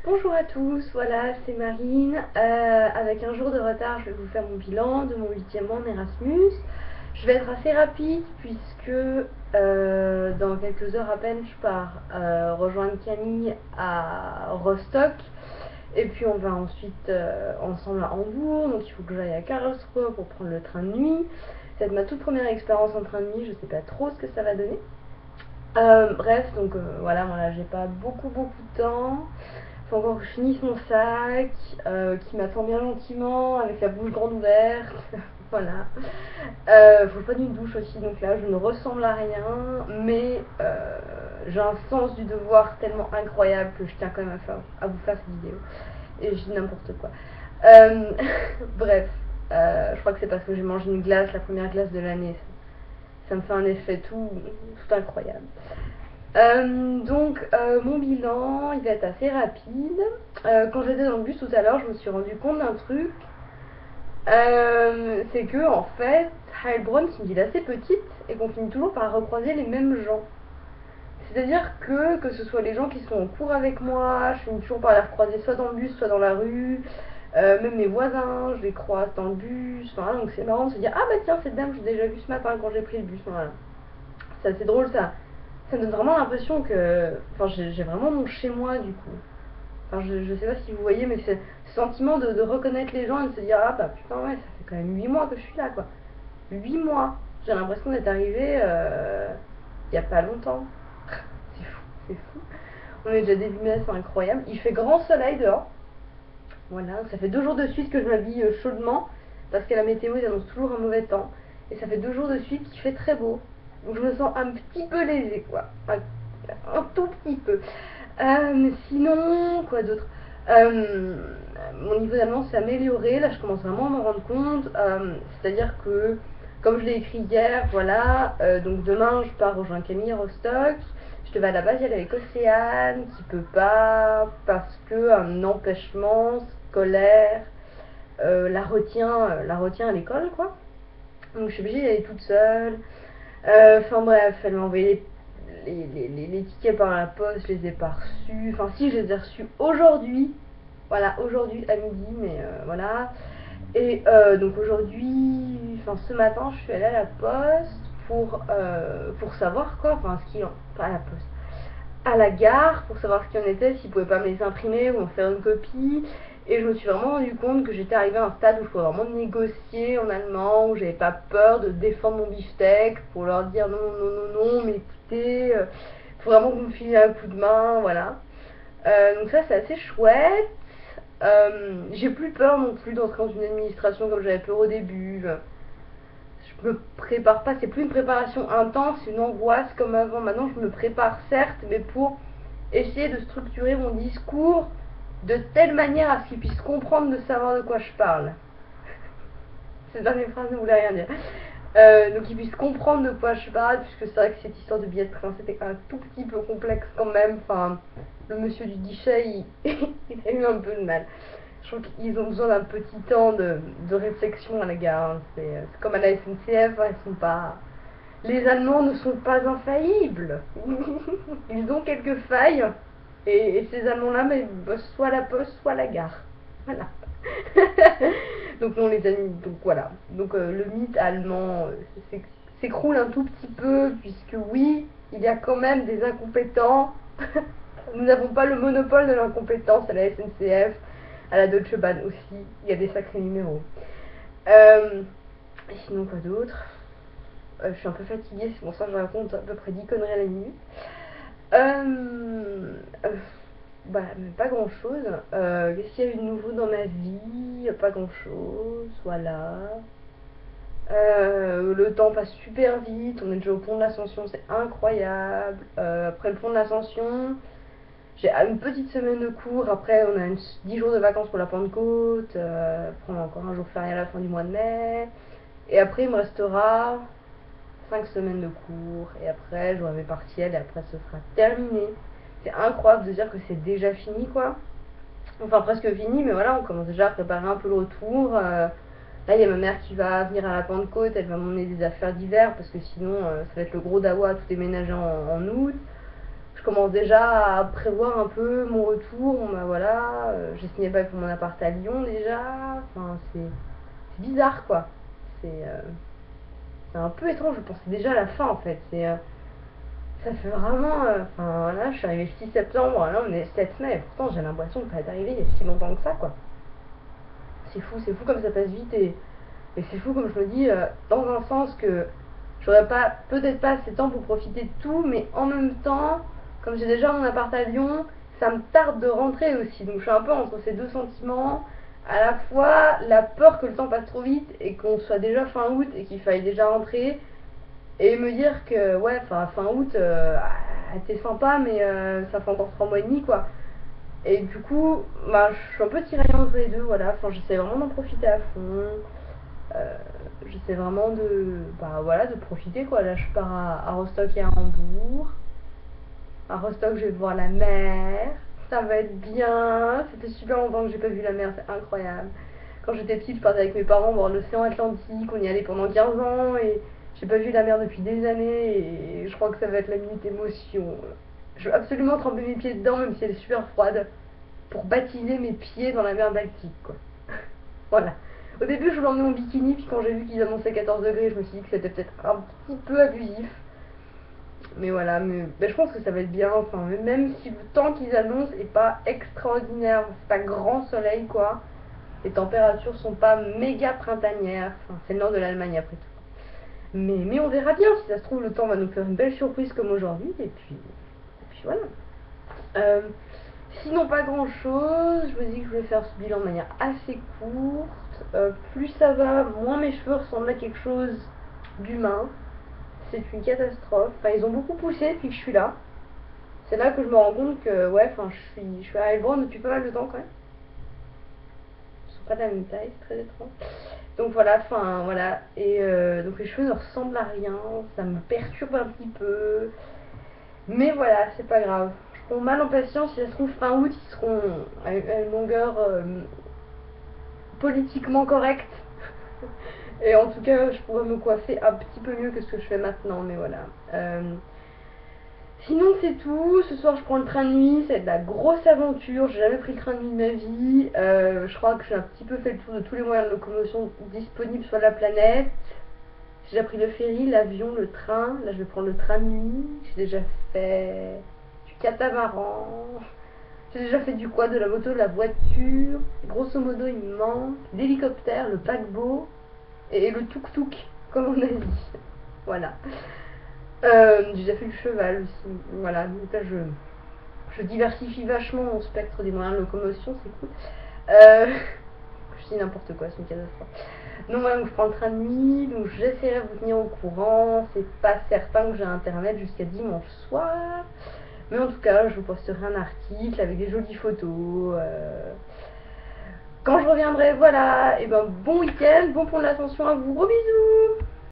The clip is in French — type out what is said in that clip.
Bonjour à tous, voilà, c'est Marine. Avec un jour de retard, je vais vous faire mon bilan de mon 8e mois en Erasmus. Je vais être assez rapide puisque dans quelques heures à peine, je pars rejoindre Camille à Rostock. Et puis on va ensuite ensemble à Hambourg, donc il faut que j'aille à Karlsruhe pour prendre le train de nuit. Ça va être ma toute première expérience en train de nuit, je sais pas trop ce que ça va donner. Bref, donc voilà, j'ai pas beaucoup de temps. Faut encore que je finisse mon sac, qui m'attend bien gentiment, avec la bouche grande ouverte. Voilà. Faut pas d'une douche aussi, donc là je ne ressemble à rien, mais j'ai un sens du devoir tellement incroyable que je tiens quand même à vous faire cette vidéo. Et je dis n'importe quoi. Euh, Bref, je crois que c'est parce que j'ai mangé une glace, la première glace de l'année. Ça me fait un effet tout incroyable. Mon bilan, il va être assez rapide. Quand j'étais dans le bus tout à l'heure, je me suis rendu compte d'un truc. C'est que, en fait, Heilbronn, c'est une ville assez petite et qu'on finit toujours par recroiser les mêmes gens. C'est-à-dire que ce soit les gens qui sont en cours avec moi, je finis toujours par les recroiser soit dans le bus, soit dans la rue. Même mes voisins, je les croise dans le bus. Voilà, donc c'est marrant de se dire, ah bah tiens, cette dame, j'ai déjà vu ce matin quand j'ai pris le bus. Voilà. C'est assez drôle ça. Ça me donne vraiment l'impression que. Enfin, j'ai vraiment mon chez-moi du coup. Enfin, je sais pas si vous voyez, mais c'est ce sentiment de reconnaître les gens et de se dire, ah bah putain, ouais, ça fait quand même 8 mois que je suis là quoi. 8 mois. J'ai l'impression d'être arrivée il y a pas longtemps. C'est fou, c'est fou. On est déjà début mai, c'est incroyable. Il fait grand soleil dehors. Voilà, ça fait 2 jours de suite que je m'habille chaudement parce que la météo ils annoncent toujours un mauvais temps. Et ça fait 2 jours de suite qu'il fait très beau. Donc je me sens un petit peu lésée quoi. Un tout petit peu. Sinon, quoi d'autre. Euh, Mon niveau d'allemand s'est amélioré, là je commence vraiment à m'en rendre compte. C'est-à-dire que, comme je l'ai écrit hier, voilà, donc demain je pars rejoindre Camille à Rostock. Je devais à la base y aller avec Océane, qui peut pas parce que un empêchement scolaire la retient à l'école, quoi. Donc je suis obligée d'y aller toute seule. Enfin bref, elle m'a envoyé les tickets par la poste, je les ai pas reçus. Enfin si, je les ai reçus aujourd'hui. Voilà, aujourd'hui à midi, mais voilà. Et donc aujourd'hui, enfin ce matin, je suis allée à la poste pour savoir quoi, enfin ce qu'il en... Pas à la poste, à la gare pour savoir ce qu'il en était, s'ils pouvaient pas me laisser imprimer ou en faire une copie. Et je me suis vraiment rendu compte que j'étais arrivée à un stade où je pouvais vraiment négocier en allemand, où j'avais pas peur de défendre mon beefsteak pour leur dire non, non, non, non, mais écoutez, faut vraiment que vous me filez un coup de main, voilà. Donc ça, c'est assez chouette. J'ai plus peur non plus d'entrer dans une administration comme j'avais peur au début. Je me prépare pas, c'est plus une préparation intense, c'est une angoisse comme avant. Maintenant, je me prépare certes, mais pour essayer de structurer mon discours de telle manière à ce qu'ils puissent comprendre, de savoir de quoi je parle. Cette dernière phrase ne voulait rien dire. Donc qu'ils puissent comprendre de quoi je parle, puisque c'est vrai que cette histoire de billet de train c'était un tout petit peu complexe quand même. Enfin, le monsieur du guichet, il a eu un peu de mal. Je trouve qu'ils ont besoin d'un petit temps de réflexion à la gare. Hein. C'est comme à la SNCF, hein, ils sont pas. Les Allemands ne sont pas infaillibles. Ils ont quelques failles. Et ces Allemands-là, mais bossent soit à la poste, soit à la gare. Voilà. Donc non les amis, donc voilà. Donc le mythe allemand s'écroule un tout petit peu, puisque oui, il y a quand même des incompétents. Nous n'avons pas le monopole de l'incompétence à la SNCF, à la Deutsche Bahn aussi. Il y a des sacrés numéros. Euh, Sinon quoi d'autre. Je suis un peu fatiguée, c'est pour ça que je raconte à peu près 10 conneries à la minute. Euh, euh, Bah, mais pas grand chose. Qu'est-ce qu'il y a eu de nouveau dans ma vie? Pas grand chose, voilà. Le temps passe super vite, on est déjà au pont de l'Ascension, c'est incroyable. Après le pont de l'Ascension, j'ai une petite semaine de cours, après on a 10 jours de vacances pour la Pentecôte, après on a encore un jour férié à la fin du mois de mai, et après il me restera 5 semaines de cours, et après j'aurai mes partiels, et après ce sera terminé. C'est incroyable de dire que c'est déjà fini quoi. Enfin presque fini, mais voilà, on commence déjà à préparer un peu le retour. Là, il y a ma mère qui va venir à la Pentecôte, elle va m'emmener des affaires d'hiver, parce que sinon, ça va être le gros dawa à tout déménager en août. Je commence déjà à prévoir un peu mon retour. Bon, bah voilà, j'ai signé le bail pour mon appart à Lyon déjà. Enfin, c'est bizarre quoi. C'est un peu étrange, je pensais déjà à la fin en fait. Ça fait vraiment. Enfin voilà, je suis arrivée le 6 septembre, là on est 7 mai, et pourtant j'ai l'impression de pas être arrivée il y a si longtemps que ça quoi. C'est fou comme ça passe vite et c'est fou comme je me dis, dans un sens que j'aurais pas, peut-être pas assez de temps pour profiter de tout, mais en même temps, comme j'ai déjà mon appart à Lyon, ça me tarde de rentrer aussi. Donc je suis un peu entre ces deux sentiments. À la fois la peur que le temps passe trop vite et qu'on soit déjà fin août et qu'il faille déjà rentrer. Et me dire que ouais, fin août, c'était sympa, mais ça fait encore 3 mois et demi quoi. Et du coup, bah, je suis un peu tiraillée entre les deux, voilà. Enfin, j'essaie vraiment d'en profiter à fond. Euh, J'essaie vraiment bah, voilà, de profiter quoi. Là, je pars à Rostock et à Hambourg. À Rostock, je vais voir la mer. Ça va être bien. C'était super longtemps que j'ai pas vu la mer, c'est incroyable. Quand j'étais petite, je partais avec mes parents voir l'océan Atlantique. On y allait pendant 15 ans et j'ai pas vu la mer depuis des années. Et je crois que ça va être la minute émotion. Je veux absolument tremper mes pieds dedans, même si elle est super froide, pour baptiser mes pieds dans la mer Baltique, quoi. Voilà. Au début, je voulais emmener mon bikini, puis quand j'ai vu qu'ils annonçaient 14 degrés, je me suis dit que c'était peut-être un petit peu abusif. Mais voilà, mais je pense que ça va être bien. Enfin, même si le temps qu'ils annoncent est pas extraordinaire, c'est pas grand soleil, quoi. Les températures sont pas méga printanières. Enfin, c'est le nord de l'Allemagne après tout. Mais on verra bien. Si ça se trouve, le temps va nous faire une belle surprise comme aujourd'hui. Et puis voilà. Euh, Sinon, pas grand chose. Je me dis que je vais faire ce bilan de manière assez courte. Plus ça va, moins mes cheveux ressemblent à quelque chose d'humain. C'est une catastrophe. Enfin, ils ont beaucoup poussé depuis que je suis là. C'est là que je me rends compte que, ouais, enfin, je suis à Heilbronn depuis pas mal de temps quand même. Ils sont pas de la même taille, c'est très étrange. Donc voilà, enfin, voilà. Et donc les cheveux ne ressemblent à rien. Ça me perturbe un petit peu. Mais voilà, c'est pas grave. Je prends mal en patience. Si ça se trouve, fin août, ils seront à une longueur politiquement correcte. Et en tout cas, je pourrais me coiffer un petit peu mieux que ce que je fais maintenant. Mais voilà. Sinon, c'est tout. Ce soir, je prends le train de nuit. Ça va être la grosse aventure. J'ai jamais pris le train de nuit de ma vie. Je crois que j'ai un petit peu fait le tour de tous les moyens de locomotion disponibles sur la planète. J'ai déjà pris le ferry, l'avion, le train. Là, je vais prendre le train de nuit. J'ai déjà fait du catamaran. J'ai déjà fait du quad, de la moto, de la voiture. Grosso modo, il me manque l'hélicoptère, le paquebot et le tuk-tuk, comme on a dit. Voilà. J'ai déjà fait le cheval aussi. Voilà, donc là, je diversifie vachement mon spectre des moyens de locomotion, c'est cool. Je dis n'importe quoi, c'est une catastrophe. Donc voilà, donc je prends le train de nuit, donc j'essaierai de vous tenir au courant. C'est pas certain que j'ai internet jusqu'à dimanche soir. Mais en tout cas, je vous posterai un article avec des jolies photos. Quand je reviendrai, voilà. Et ben bon week-end, bon pont de l'Ascension à vous, gros bisous.